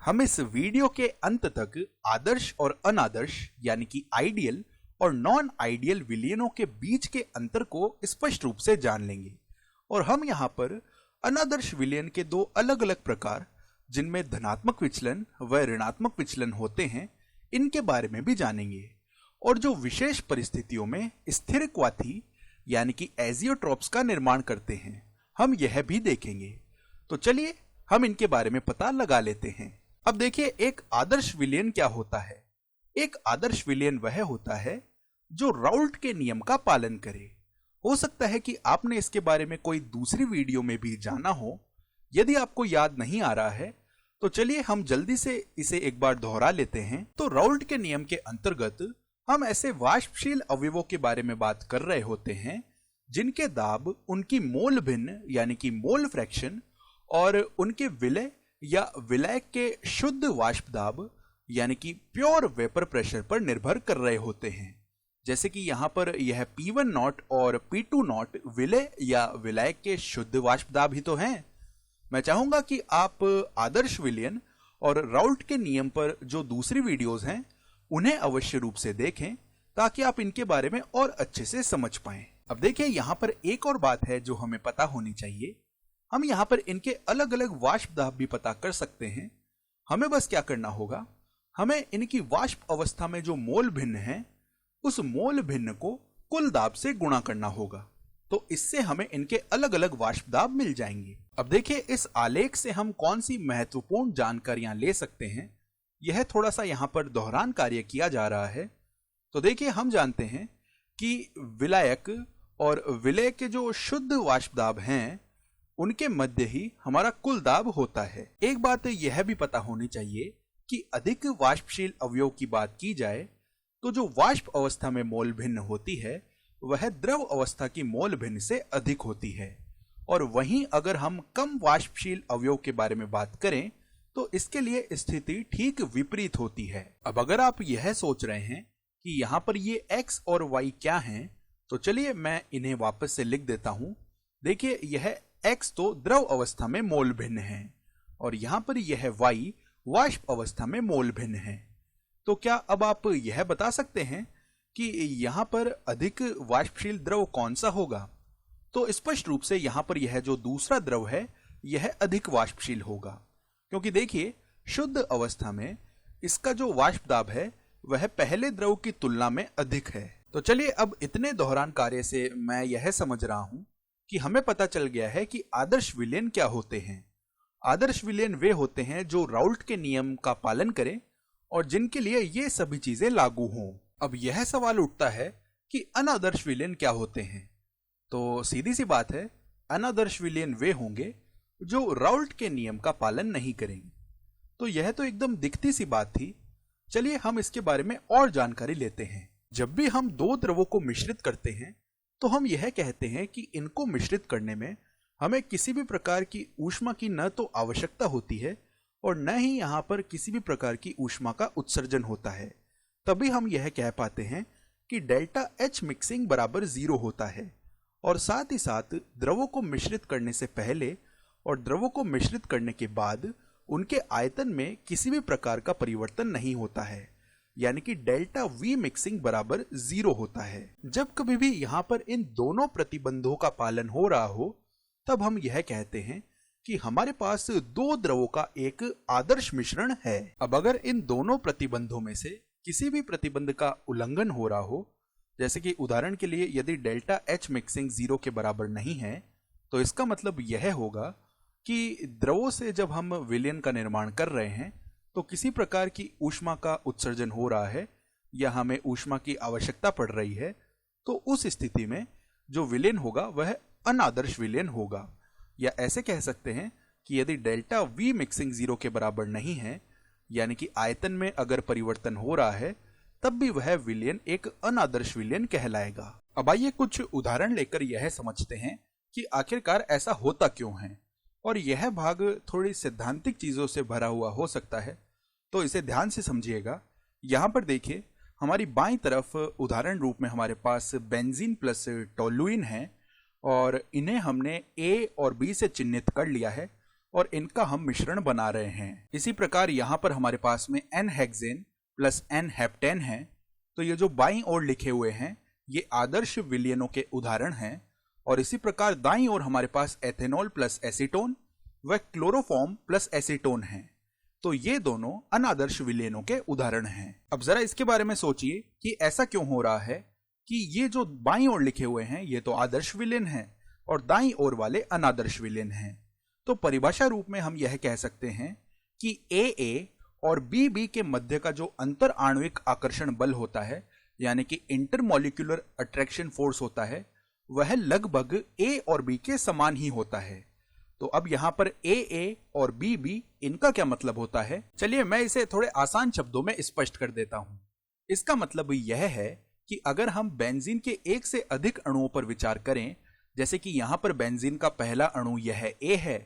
हम इस वीडियो के अंत तक आदर्श और अनादर्श यानी कि आइडियल और नॉन आइडियल विलियनों के बीच के अंतर को स्पष्ट रूप से जान लेंगे। और हम यहाँ पर अनादर्श विलियन के दो अलग अलग प्रकार, जिनमें धनात्मक विचलन व ऋणात्मक विचलन होते हैं, इनके बारे में भी जानेंगे। और जो विशेष परिस्थितियों में स्थिर क्वाथी यानी कि एजियोट्रॉप्स का निर्माण करते हैं, हम यह भी देखेंगे। तो चलिए हम इनके बारे में पता लगा लेते हैं। अब देखिए, एक आदर्श विलयन क्या होता है। एक आदर्श विलयन वह होता है जो राउल्ट के नियम का पालन करे। हो सकता है कि आपने इसके बारे में कोई दूसरी वीडियो में भी जाना हो। यदि आपको याद नहीं आ रहा है तो चलिए हम जल्दी से इसे एक बार दोहरा लेते हैं। तो राउल्ट के नियम के अंतर्गत हम ऐसे वाष्पशील अवयवों के बारे में बात कर रहे होते हैं जिनके दाब उनकी मोल भिन्न यानी कि मोल फ्रैक्शन और उनके विलय या विलायक के शुद्ध वाष्प दाब यानी कि प्योर वेपर प्रेशर पर निर्भर कर रहे होते हैं। जैसे कि यहाँ पर यह P1 नॉट और P2 नॉट विलय या विलायक के शुद्ध वाष्प दाब ही तो हैं। मैं चाहूंगा कि आप आदर्श विलयन और राउल्ट के नियम पर जो दूसरी वीडियोस हैं उन्हें अवश्य रूप से देखें ताकि आप इनके बारे में और अच्छे से समझ पाएं। अब देखिए, यहाँ पर एक और बात है जो हमें पता होनी चाहिए। हम यहाँ पर इनके अलग अलग वाष्प दाब भी पता कर सकते हैं। हमें बस क्या करना होगा, हमें इनकी वाष्प अवस्था में जो मोल भिन्न है उस मोल भिन्न को कुल दाब से गुणा करना होगा। तो इससे हमें इनके अलग अलग वाष्प दाब मिल जाएंगे। अब देखिए, इस आलेख से हम कौन सी महत्वपूर्ण जानकारियां ले सकते हैं, यह थोड़ा सा यहाँ पर दोहरान कार्य किया जा रहा है। तो देखिए, हम जानते हैं कि विलायक और विलय के जो शुद्ध वाष्प दाब हैं उनके मध्य ही हमारा कुल दाब होता है। एक बात यह भी पता होनी चाहिए कि अधिक वाष्पशील अवयव की बात की जाए तो जो वाष्प अवस्था में मोल भिन्न होती है वह द्रव अवस्था की मोल भिन्न से अधिक होती है। और वहीं अगर हम कम वाष्पशील अवयव के बारे में बात करें तो इसके लिए स्थिति ठीक विपरीत होती है। अब अगर आप यह सोच रहे हैं कि यहाँ पर ये x और y क्या हैं, तो चलिए मैं इन्हें वापस से लिख देता हूं। देखिए, यह x तो द्रव अवस्था में मोल भिन्न है और यहाँ पर यह y वाष्प अवस्था में मोल भिन्न है। तो क्या अब आप यह बता सकते हैं कि यहाँ पर अधिक वाष्पशील द्रव कौन सा होगा? तो स्पष्ट रूप से यहाँ पर यह जो दूसरा द्रव है यह अधिक वाष्पशील होगा, क्योंकि देखिए शुद्ध अवस्था में इसका जो वाष्प दाब है वह पहले द्रव की तुलना में अधिक है। तो चलिए, अब इतने दोहरान कार्य से मैं यह समझ रहा हूं कि हमें पता चल गया है कि आदर्श विलयन क्या होते हैं। आदर्श विलयन वे होते हैं जो राउल्ट के नियम का पालन करें और जिनके लिए ये सभी चीजें लागू हों। अब यह सवाल उठता है कि अनादर्श विलयन क्या होते हैं। तो सीधी सी बात है, अनादर्श विलयन वे होंगे जो राउल्ट के नियम का पालन नहीं करेंगे। तो यह तो एकदम दिखती सी बात थी। चलिए हम इसके बारे में और जानकारी लेते हैं। जब भी हम दो द्रवों को मिश्रित करते हैं तो हम यह कहते हैं कि इनको मिश्रित करने में हमें किसी भी प्रकार की ऊष्मा की न तो आवश्यकता होती है और न ही यहाँ पर किसी भी प्रकार की ऊष्मा का उत्सर्जन होता है। तभी हम यह कह पाते हैं कि डेल्टा H मिक्सिंग बराबर 0 होता है। और साथ ही साथ द्रवों को मिश्रित करने से पहले और द्रवों को मिश्रित करने के बाद उनके आयतन में किसी भी प्रकार का परिवर्तन नहीं होता है, यानी कि डेल्टा V मिक्सिंग बराबर 0 होता है। जब कभी भी यहाँ पर इन दोनों प्रतिबंधों का पालन हो रहा हो तब हम यह कहते हैं कि हमारे पास दो द्रवों का एक आदर्श मिश्रण है। अब अगर इन दोनों प्रतिबंधों में से किसी भी प्रतिबंध का उल्लंघन हो रहा हो, जैसे कि उदाहरण के लिए यदि डेल्टा H मिक्सिंग 0 के बराबर नहीं है, तो इसका मतलब यह होगा कि द्रवों से जब हम विलयन का निर्माण कर रहे हैं तो किसी प्रकार की ऊष्मा का उत्सर्जन हो रहा है या हमें ऊष्मा की आवश्यकता पड़ रही है। तो उस स्थिति में जो विलयन होगा वह अनादर्श विलयन होगा। या ऐसे कह सकते हैं कि यदि डेल्टा V मिक्सिंग 0 के बराबर नहीं है, यानी कि आयतन में अगर परिवर्तन हो रहा है, तब भी वह विलयन एक अनादर्श विलयन कहलाएगा। अब आइए कुछ उदाहरण लेकर यह समझते हैं कि आखिरकार ऐसा होता क्यों है। और यह भाग थोड़ी सैद्धांतिक चीजों से भरा हुआ हो सकता है, तो इसे ध्यान से समझिएगा। यहाँ पर देखिए, हमारी बाईं तरफ उदाहरण रूप में हमारे पास बेंजीन प्लस टोलुइन है और इन्हें हमने A और B से चिन्हित कर लिया है और इनका हम मिश्रण बना रहे हैं। इसी प्रकार यहाँ पर हमारे पास में n hexane plus n heptane है। तो ये जो बाईं ओर लिखे हुए हैं ये आदर्श विलयनों के उदाहरण हैं। और इसी प्रकार दाईं ओर हमारे पास एथेनॉल प्लस एसीटोन व क्लोरोफॉर्म प्लस एसीटोन है। तो ये दोनों अनादर्श विलयनों के उदाहरण हैं। अब जरा इसके बारे में सोचिए कि ऐसा क्यों हो रहा है कि ये जो बाईं ओर लिखे हुए हैं ये तो आदर्श विलयन है और दाईं ओर वाले अनादर्श विलयन हैं। तो परिभाषा रूप में हम यह कह सकते हैं कि AA और BB के मध्य का जो अंतर आणविक आकर्षण बल होता है यानी कि इंटरमॉलिक्यूलर अट्रैक्शन फोर्स होता है वह लगभग A और B के समान ही होता है। तो अब यहां पर AA और BB इनका क्या मतलब होता है, चलिए मैं इसे थोड़े आसान शब्दों में स्पष्ट कर देता हूं। इसका मतलब यह है कि अगर हम बेंजीन के एक से अधिक अणुओं पर विचार करें, जैसे कि यहां पर बेंजीन का पहला अणु यह A है,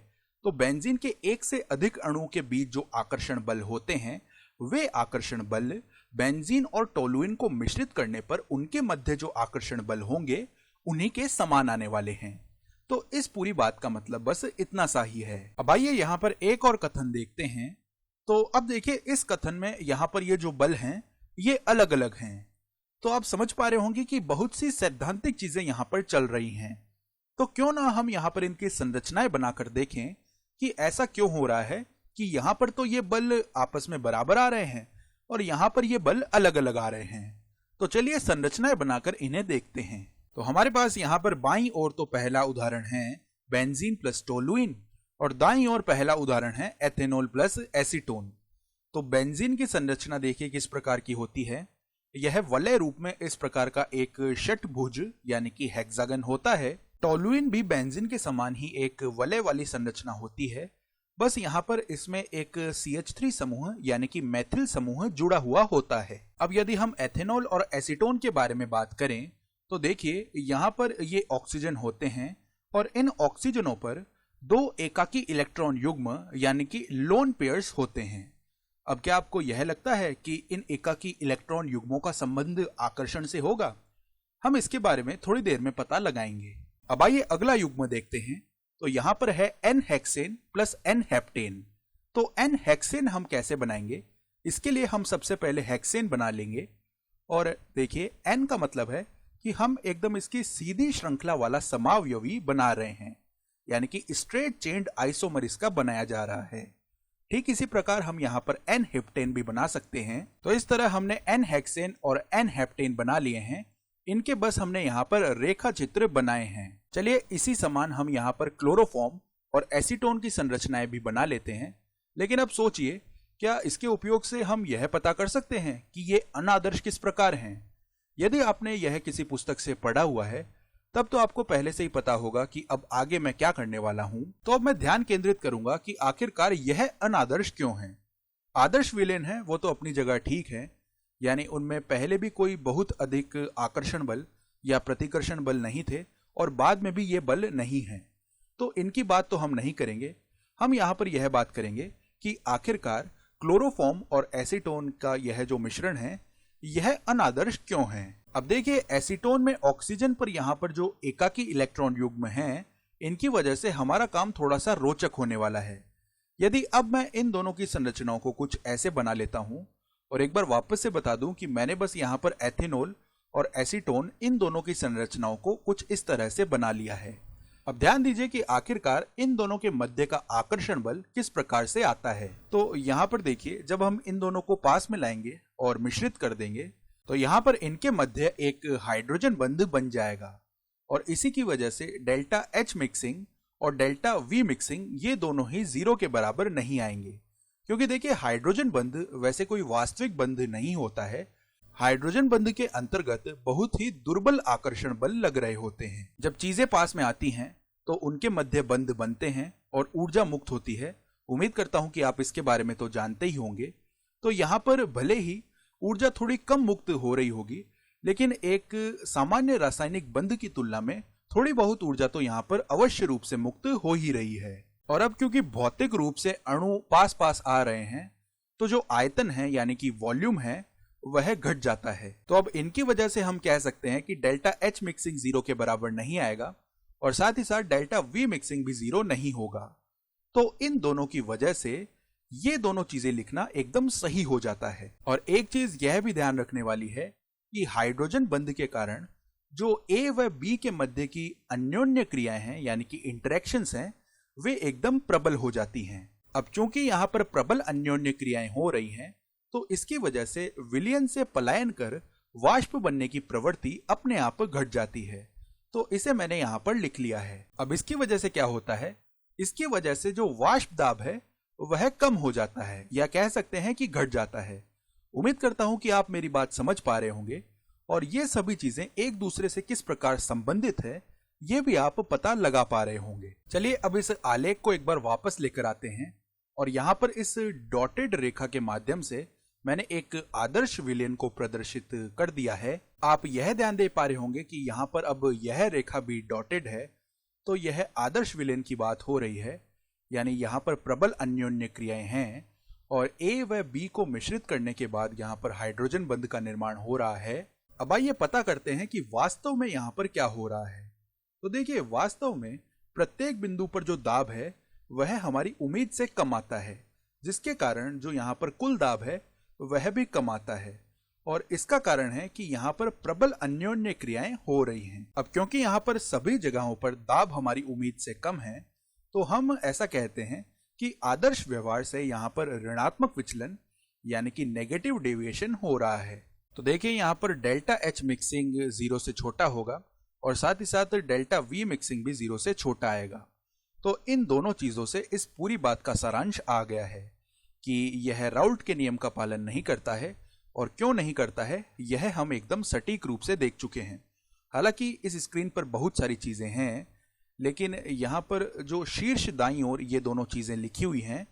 तो बेंजीन के एक से अधिक अणुओं के बीच जो आकर्षण बल होते हैं वे आकर्षण बल बेंजीन और टोलुइन को मिश्रित करने पर उनके मध्य जो आकर्षण बल होंगे उन्हीं के समान आने वाले हैं। तो इस पूरी बात का मतलब बस इतना सा ही है। अब आइए यहां पर एक और कथन देखते हैं। तो अब देखिए इस कथन में यहां पर ये जो बल हैं ये अलग अलग हैं। तो आप समझ पा रहे होंगे कि बहुत सी सैद्धांतिक चीजें यहां पर चल रही हैं। तो क्यों ना हम यहां पर इनकी संरचनाएं बनाकर देखें कि ऐसा क्यों हो रहा है कि यहां पर तो ये बल आपस में बराबर आ रहे हैं और यहां पर ये बल अलग अलग आ रहे हैं। तो चलिए संरचनाएं बनाकर इन्हें देखते हैं। तो हमारे पास यहां पर बाईं ओर तो पहला उदाहरण है बेंजीन प्लस टोलुइन और दाईं ओर पहला उदाहरण है एथेनॉल प्लस एसीटोन। तो बेंजीन की संरचना देखिए किस प्रकार की होती है। यह वलय रूप में इस प्रकार का एक षटभुज यानी कि हेक्सागन होता है। टोलुइन भी बेंजीन के समान ही एक वलय वाली संरचना होती है, बस यहां पर इसमें एक CH3 समूह यानी कि मैथिल समूह जुड़ा हुआ होता है। अब यदि हम एथेनॉल और एसीटोन के बारे में बात करें तो देखिए यहां पर ये ऑक्सीजन होते हैं और इन ऑक्सीजनों पर दो एकाकी इलेक्ट्रॉन युग्म यानी कि लोन पेयर्स होते हैं। अब क्या आपको यह लगता है कि इन एकाकी इलेक्ट्रॉन युग्मों का संबंध आकर्षण से होगा? हम इसके बारे में थोड़ी देर में पता लगाएंगे। अब आइए अगला युग्म देखते हैं। तो यहां पर है N hexane plus N heptane. तो N हेक्सेन हम कैसे बनाएंगे? इसके लिए हम सबसे पहले हेक्सेन बना लेंगे और देखिए N का मतलब है कि हम एकदम इसकी सीधी श्रृंखला वाला समावयवी बना रहे हैं, यानी कि स्ट्रेट चेन्ड आइसोमर इसका बनाया जा रहा है। ठीक इसी प्रकार हम यहाँ पर N हेप्टेन भी बना सकते हैं। तो इस तरह हमने N हेक्सेन और N हेप्टेन बना लिए हैं। इनके बस हमने यहाँ पर रेखा चित्र बनाए हैं। चलिए इसी समान हम यहाँ पर क्लोरोफॉर्म और एसीटोन की संरचनाएं भी बना लेते हैं। लेकिन अब सोचिए, क्या इसके उपयोग से हम यह पता कर सकते हैं कि ये अनादर्श किस प्रकार हैं? यदि आपने यह किसी पुस्तक से पढ़ा हुआ है तब तो आपको पहले से ही पता होगा कि अब आगे मैं क्या करने वाला हूं। तो अब मैं ध्यान केंद्रित करूंगा कि आखिरकार यह अनादर्श क्यों है। आदर्श विलयन है वो तो अपनी जगह ठीक है, यानी उनमें पहले भी कोई बहुत अधिक आकर्षण बल या प्रतिकर्षण बल नहीं थे और बाद में भी ये बल नहीं है, तो इनकी बात तो हम नहीं करेंगे। हम यहाँ पर यह बात करेंगे कि आखिरकार क्लोरोफॉर्म और एसीटोन का यह जो मिश्रण है यह अनादर्श क्यों है। अब देखिए एसीटोन में ऑक्सीजन पर यहाँ पर जो एकाकी इलेक्ट्रॉन युग्म हैं इनकी वजह से हमारा काम थोड़ा सा रोचक होने वाला है। यदि अब मैं इन दोनों की संरचनाओं को कुछ ऐसे बना लेता हूं और एक बार वापस से बता दूं कि मैंने बस यहाँ पर एथेनॉल और एसीटोन इन दोनों की संरचनाओं को कुछ इस तरह से बना लिया है। अब ध्यान दीजिए कि आखिरकार इन दोनों के मध्य का आकर्षण बल किस प्रकार से आता है। तो यहाँ पर देखिए जब हम इन दोनों को पास में लाएंगे और मिश्रित कर देंगे तो यहाँ पर इनके मध्य एक हाइड्रोजन बंध बन जाएगा और इसी की वजह से डेल्टा H मिक्सिंग और डेल्टा V मिक्सिंग ये दोनों ही 0 के बराबर नहीं आएंगे, क्योंकि देखिए हाइड्रोजन बंध वैसे कोई वास्तविक बंध नहीं होता है। हाइड्रोजन बंध के अंतर्गत बहुत ही दुर्बल आकर्षण बल लग रहे होते हैं। जब चीजें पास में आती हैं तो उनके मध्य बंध बनते हैं और ऊर्जा मुक्त होती है। उम्मीद करता हूं कि आप इसके बारे में तो जानते ही होंगे। तो यहाँ पर भले ही ऊर्जा थोड़ी कम मुक्त हो रही होगी, लेकिन एक सामान्य रासायनिक बंध की तुलना में थोड़ी बहुत ऊर्जा तो यहाँ पर अवश्य रूप से मुक्त हो ही रही है। और अब क्योंकि भौतिक रूप से अणु पास पास आ रहे हैं तो जो आयतन है यानी कि वॉल्यूम है वह घट जाता है। तो अब इनकी वजह से हम कह सकते हैं कि डेल्टा H मिक्सिंग 0 के बराबर नहीं आएगा और साथ ही साथ डेल्टा V मिक्सिंग भी 0 नहीं होगा। तो इन दोनों की वजह से ये दोनों चीजें लिखना एकदम सही हो जाता है। और एक चीज यह भी ध्यान रखने वाली है कि हाइड्रोजन बंध के कारण जो ए व बी के मध्य की अन्योन्य क्रियाएं हैं यानी कि इंटरेक्शंस हैं, वे एकदम प्रबल हो जाती हैं। अब चूंकि यहाँ पर प्रबल अन्योन्य क्रियाएं हो रही हैं, तो इसकी वजह से विलयन से पलायन कर वाष्प बनने की प्रवृत्ति अपने आप घट जाती है। तो इसे मैंने यहाँ पर लिख लिया है। अब इसकी वजह से क्या होता है, इसकी वजह से जो वाष्प दाब है वह कम हो जाता है, या कह सकते हैं कि घट जाता है। उम्मीद करता हूं कि आप मेरी बात समझ पा रहे होंगे और ये सभी चीजें एक दूसरे से किस प्रकार संबंधित है ये भी आप पता लगा पा रहे होंगे। चलिए अब इस आलेख को एक बार वापस लेकर आते हैं और यहाँ पर इस डॉटेड रेखा के माध्यम से मैंने एक आदर्श विलयन को प्रदर्शित कर दिया है। आप यह ध्यान दे पा रहे होंगे कि यहाँ पर अब यह रेखा भी डॉटेड है, तो यह आदर्श विलयन की बात हो रही है, यानी यहाँ पर प्रबल अन्योन्य क्रियाएं हैं और ए व बी को मिश्रित करने के बाद यहाँ पर हाइड्रोजन बंध का निर्माण हो रहा है। अब आइए पता करते हैं कि वास्तव में यहाँ पर क्या हो रहा है। तो देखिए, वास्तव में प्रत्येक बिंदु पर जो दाब है वह हमारी उम्मीद से कम आता है, जिसके कारण जो यहाँ पर कुल दाब है वह भी कम आता है। और इसका कारण है कि यहाँ पर प्रबल अन्योन्य क्रियाएं हो रही हैं। अब क्योंकि यहाँ पर सभी जगहों पर दाब हमारी उम्मीद से कम है, तो हम ऐसा कहते हैं कि आदर्श व्यवहार से यहाँ पर ऋणात्मक विचलन यानी कि नेगेटिव डेविएशन हो रहा है। तो देखिए, यहाँ पर डेल्टा एच मिक्सिंग 0 से छोटा होगा और साथ ही साथ डेल्टा वी मिक्सिंग भी 0 से छोटा आएगा। तो इन दोनों चीजों से इस पूरी बात का सारांश आ गया है कि यह राउल्ट के नियम का पालन नहीं करता है, और क्यों नहीं करता है यह हम एकदम सटीक रूप से देख चुके हैं। हालांकि इस स्क्रीन पर बहुत सारी चीजें हैं, लेकिन यहाँ पर जो शीर्ष दाईं ओर ये दोनों चीजें लिखी हुई हैं,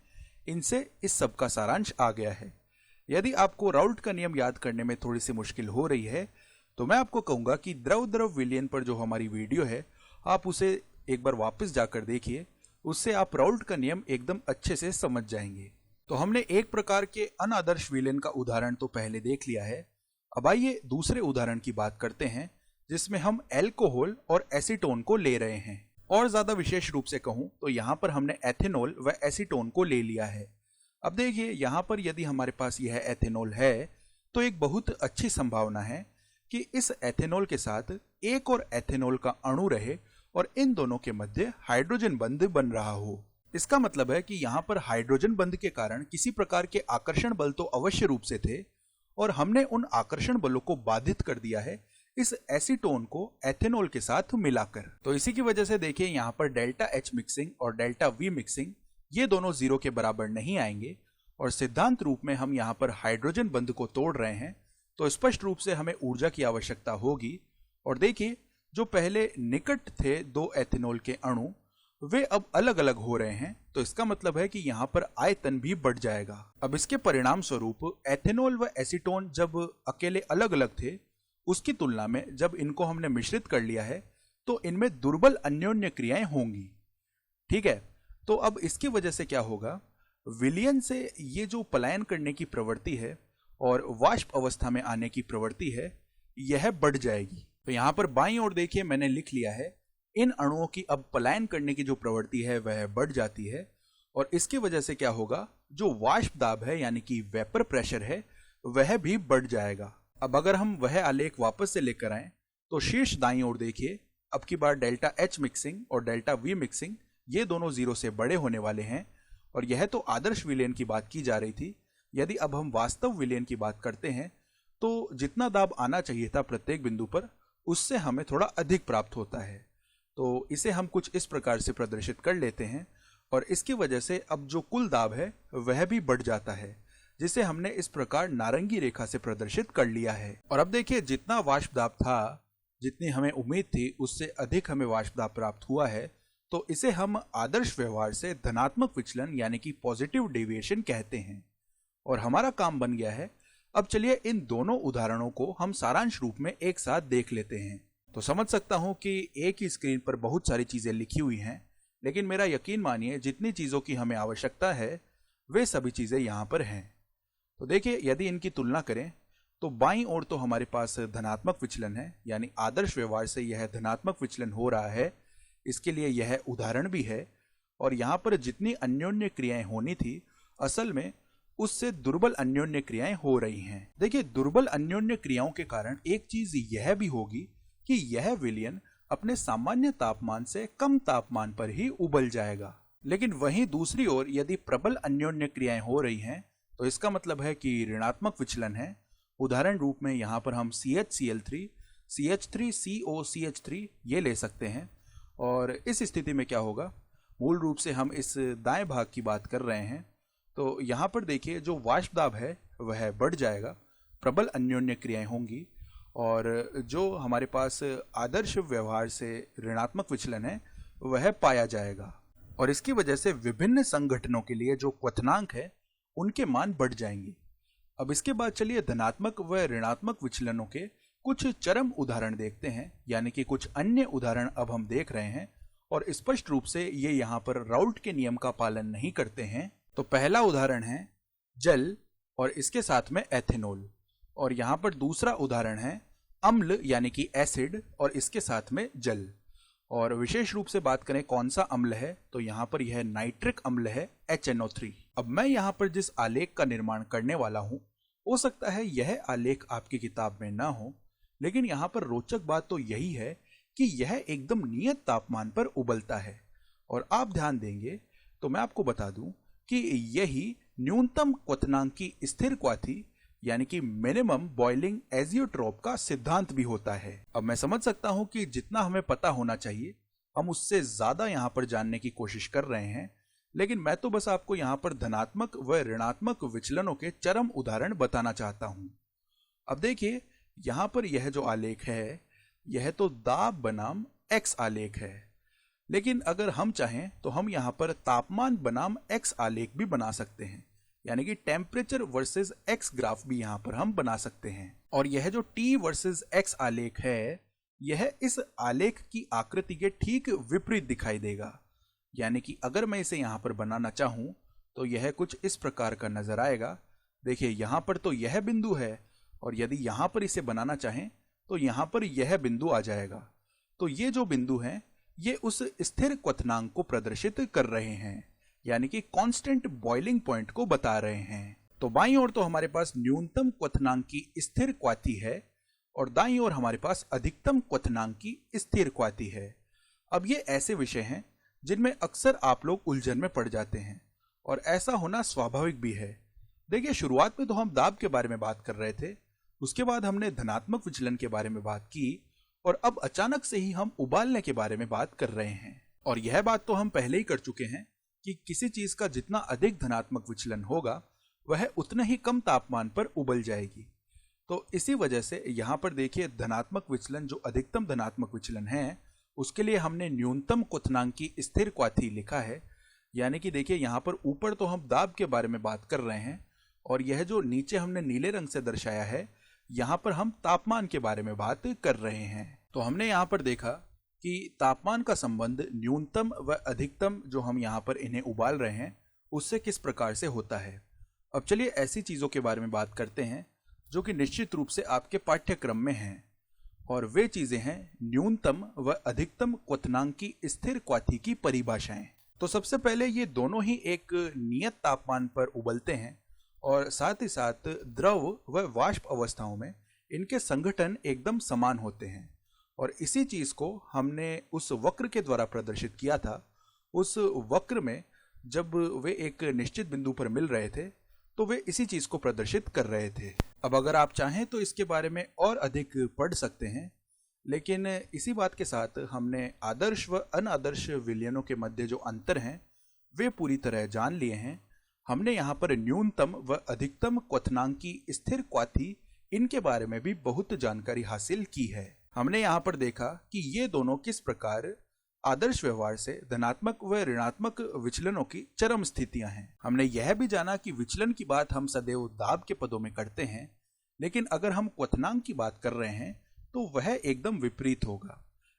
इनसे इस सब का सारांश आ गया है। यदि आपको राउल्ट का नियम याद करने में थोड़ी सी मुश्किल हो रही है, तो मैं आपको कहूंगा कि द्रव द्रव विलयन पर जो हमारी वीडियो है, आप उसे एक बार वापस जाकर देखिए। उससे आप राउल्ट का नियम एकदम अच्छे से समझ जाएंगे। तो हमने एक प्रकार के अनादर्श विलयन का उदाहरण तो पहले देख लिया है। अब आइए दूसरे उदाहरण की बात करते हैं, जिसमें हम एल्कोहल और एसीटोन को ले रहे हैं। और ज्यादा विशेष रूप से कहूं तो यहाँ पर हमने एथेनॉल व एसीटोन को ले लिया है। अब देखिए, यहाँ पर यदि हमारे पास यह एथेनॉल है, तो एक बहुत अच्छी संभावना है कि इस एथेनॉल के साथ एक और एथेनॉल का अणु रहे और इन दोनों के मध्य हाइड्रोजन बंध बन रहा हो। इसका मतलब है कि यहाँ पर हाइड्रोजन बंध के कारण किसी प्रकार के आकर्षण बल तो अवश्य रूप से थे, और हमने उन आकर्षण बलों को बाधित कर दिया है इस एसीटोन को एथेनॉल के साथ मिलाकर। तो इसी की वजह से देखिए, यहाँ पर डेल्टा एच मिक्सिंग और डेल्टा वी मिक्सिंग ये दोनों 0 के बराबर नहीं आएंगे, और सिद्धांत रूप में हम यहाँ पर हाइड्रोजन बंध को तोड़ रहे हैं, तो स्पष्ट रूप से हमें ऊर्जा की आवश्यकता होगी। और देखिए, जो पहले निकट थे दो एथेनॉल के अणु, वे अब अलग अलग हो रहे हैं, तो इसका मतलब है कि यहाँ पर आयतन भी बढ़ जाएगा। अब इसके परिणाम स्वरूप एथेनॉल व एसीटोन जब अकेले अलग अलग थे, उसकी तुलना में जब इनको हमने मिश्रित कर लिया है, तो इनमें दुर्बल अन्योन्य क्रियाएं होंगी। ठीक है, तो अब इसकी वजह से क्या होगा, विलयन से ये जो पलायन करने की प्रवृत्ति है और वाष्प अवस्था में आने की प्रवृत्ति है, यह बढ़ जाएगी। तो यहाँ पर बाईं ओर देखिए, मैंने लिख लिया है, इन अणुओं की अब पलायन करने की जो प्रवृत्ति है वह बढ़ जाती है, और इसकी वजह से क्या होगा, जो वाष्प दाब है यानी कि वेपर प्रेशर है, वह भी बढ़ जाएगा। अब अगर हम वह आलेख वापस से लेकर आए, तो शीर्ष दाईं ओर देखिए, अब की बार डेल्टा एच मिक्सिंग और डेल्टा वी मिक्सिंग ये दोनों 0 से बड़े होने वाले हैं, और यह तो आदर्श विलयन की बात की जा रही थी। यदि अब हम वास्तव विलयन की बात करते हैं, तो जितना दाब आना चाहिए था प्रत्येक बिंदु पर, उससे हमें थोड़ा अधिक प्राप्त होता है। तो इसे हम कुछ इस प्रकार से प्रदर्शित कर लेते हैं, और इसकी वजह से अब जो कुल दाब है वह भी बढ़ जाता है, जिसे हमने इस प्रकार नारंगी रेखा से प्रदर्शित कर लिया है। और अब देखिए, जितना वाष्प दाब था, जितनी हमें उम्मीद थी, उससे अधिक हमें वाष्प दाब प्राप्त हुआ है। तो इसे हम आदर्श व्यवहार से धनात्मक विचलन यानी कि पॉजिटिव डेविएशन कहते हैं, और हमारा काम बन गया है। अब चलिए इन दोनों उदाहरणों को हम सारांश रूप में एक साथ देख लेते हैं। तो समझ सकता हूं कि एक ही स्क्रीन पर बहुत सारी चीजें लिखी हुई हैं, लेकिन मेरा यकीन मानिए, जितनी चीजों की हमें आवश्यकता है वे सभी चीजें यहां पर हैं। तो देखिए, यदि इनकी तुलना करें, तो बाईं ओर तो हमारे पास धनात्मक विचलन है, यानी आदर्श व्यवहार से यह धनात्मक विचलन हो रहा है, इसके लिए यह उदाहरण भी है। और यहाँ पर जितनी अन्योन्य क्रियाएं होनी थी असल में उससे दुर्बल अन्योन्य क्रियाएं हो रही हैं। देखिए, दुर्बल अन्योन्य क्रियाओं के कारण एक चीज यह भी होगी कि यह विलयन अपने सामान्य तापमान से कम तापमान पर ही उबल जाएगा। लेकिन वहीं दूसरी ओर यदि प्रबल अन्योन्य क्रियाएं हो रही हैं तो इसका मतलब है कि ऋणात्मक विचलन है। उदाहरण रूप में यहाँ पर हम CHCl3 CH3COCH3 ये ले सकते हैं। और इस स्थिति में क्या होगा, मूल रूप से हम इस दाएं भाग की बात कर रहे हैं, तो यहाँ पर देखिए जो वाष्प दाब है वह बढ़ जाएगा, प्रबल अन्योन्य क्रियाएं होंगी और जो हमारे पास आदर्श व्यवहार से ऋणात्मक विचलन है वह पाया जाएगा। और इसकी वजह से विभिन्न संगठनों के लिए जो क्वथनांक है उनके मान बढ़ जाएंगे। अब इसके बाद चलिए धनात्मक व ऋणात्मक विचलनों के कुछ चरम उदाहरण देखते हैं, यानी कि कुछ अन्य उदाहरण अब हम देख रहे हैं और स्पष्ट रूप से ये यहाँ पर राउल्ट के नियम का पालन नहीं करते हैं। तो पहला उदाहरण है जल और इसके साथ में एथेनॉल, और यहाँ पर दूसरा उदाहरण है अम्ल यानी कि एसिड और इसके साथ में जल। और विशेष रूप से बात करें कौन सा अम्ल है, तो यहाँ पर यह नाइट्रिक अम्ल है HNO3। अब मैं यहाँ पर जिस आलेख का निर्माण करने वाला हूँ हो सकता है यह आलेख आपकी किताब में ना हो, लेकिन यहाँ पर रोचक बात तो यही है कि यह एकदम नियत तापमान पर उबलता है। और आप ध्यान देंगे तो मैं आपको बता दूं कि यही न्यूनतम क्वथनांक की स्थिर क्वाथी यानी कि मिनिमम बॉइलिंग एजियोट्रोप का सिद्धांत भी होता है। अब मैं समझ सकता हूं कि जितना हमें पता होना चाहिए हम उससे ज्यादा यहां पर जानने की कोशिश कर रहे हैं, लेकिन मैं तो बस आपको यहां पर धनात्मक व ऋणात्मक विचलनों के चरम उदाहरण बताना चाहता हूं। अब देखिए यहां पर यह जो आलेख है यह तो दाब बनाम x आलेख है, लेकिन अगर हम चाहें तो हम यहां पर तापमान बनाम x आलेख भी बना सकते हैं, यानी कि टेम्परेचर वर्सेस x ग्राफ भी यहां पर हम बना सकते हैं। और यह जो t वर्सेस x आलेख है यह इस आलेख की आकृति के ठीक विपरीत दिखाई देगा, यानी कि अगर मैं इसे यहां पर बनाना चाहूं तो यह कुछ इस प्रकार का नजर आएगा। देखिए यहां पर तो यह बिंदु है और यदि यहां पर इसे बनाना चाहें तो यहां पर यह बिंदु आ जाएगा। तो ये जो बिंदु हैं ये उस स्थिर क्वथनांक को प्रदर्शित कर रहे हैं, यानी कि कांस्टेंट बॉइलिंग पॉइंट को बता रहे हैं। तो बाईं ओर तो हमारे पास न्यूनतम क्वथनांक की स्थिर क्वाथी है और दाईं ओर हमारे पास अधिकतम क्वथनांक की स्थिर क्वाथी है। अब ये ऐसे विषय हैं जिनमें अक्सर आप लोग उलझन में पड़ जाते हैं और ऐसा होना स्वाभाविक भी है। देखिए शुरुआत में तो हम दाब के बारे में बात कर रहे थे, उसके बाद हमने धनात्मक विचलन के बारे में बात की और अब अचानक से ही हम उबालने के बारे में बात कर रहे हैं। और यह बात तो हम पहले ही कर चुके हैं कि किसी चीज का जितना अधिक धनात्मक विचलन होगा वह उतना ही कम तापमान पर उबल जाएगी। तो इसी वजह से यहां पर देखिए धनात्मक विचलन जो अधिकतम धनात्मक विचलन है उसके लिए हमने न्यूनतम क्वथनांक की स्थिर क्वाथी लिखा है, यानी कि देखिए यहां पर ऊपर तो हम दाब के बारे में बात कर रहे हैं और यह जो नीचे हमने नीले रंग से दर्शाया है यहां पर हम तापमान के बारे में बात कर रहे हैं। तो हमने यहां पर देखा कि तापमान का संबंध न्यूनतम व अधिकतम जो हम यहां पर इन्हें उबाल रहे हैं उससे किस प्रकार से होता है। अब चलिए ऐसी चीजों के बारे में बात करते हैं जो कि निश्चित रूप से आपके पाठ्यक्रम में हैं, और वे चीजें हैं न्यूनतम व अधिकतम क्वथनांक की स्थिर क्वाथी की परिभाषाएं। तो सबसे पहले ये दोनों ही एक नियत तापमान पर उबलते हैं और साथ ही साथ द्रव व वाष्प अवस्थाओं में इनके संघटन एकदम समान होते हैं। और इसी चीज को हमने उस वक्र के द्वारा प्रदर्शित किया था। उस वक्र में जब वे एक निश्चित बिंदु पर मिल रहे थे तो वे इसी चीज को प्रदर्शित कर रहे थे। अब अगर आप चाहें तो इसके बारे में और अधिक पढ़ सकते हैं, लेकिन इसी बात के साथ हमने आदर्श व अनादर्श विलयनों के मध्य जो अंतर हैं वे पूरी तरह जान लिए हैं। हमने यहाँ पर न्यूनतम व अधिकतम क्वथनांक की स्थिर क्वाथी इनके बारे में भी बहुत जानकारी हासिल की है। हमने यहाँ पर देखा कि ये दोनों किस प्रकार आदर्श व्यवहार से धनात्मक व ऋणात्मक विचलनों की चरम स्थितियां हैं। हमने यह भी जाना कि विचलन की बात हम सदैव दाब के पदों में करते हैं, लेकिन अगर हम क्वथनांक की बात कर रहे हैं तो वह एकदम विपरीत होगा,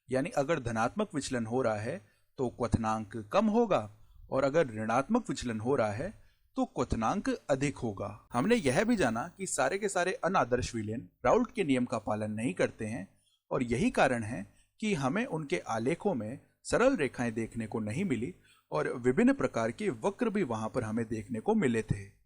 यानी अगर धनात्मक विचलन हो रहा है तो क्वथनांक कम होगा और अगर ऋणात्मक विचलन हो रहा है तो क्वथनांक अधिक होगा। हमने यह भी जाना कि सारे के सारे अनादर्श विलयन राउल्ट के नियम का पालन नहीं करते हैं और यही कारण है कि हमें उनके आलेखों में सरल रेखाएं देखने को नहीं मिली और विभिन्न प्रकार के वक्र भी वहां पर हमें देखने को मिले थे।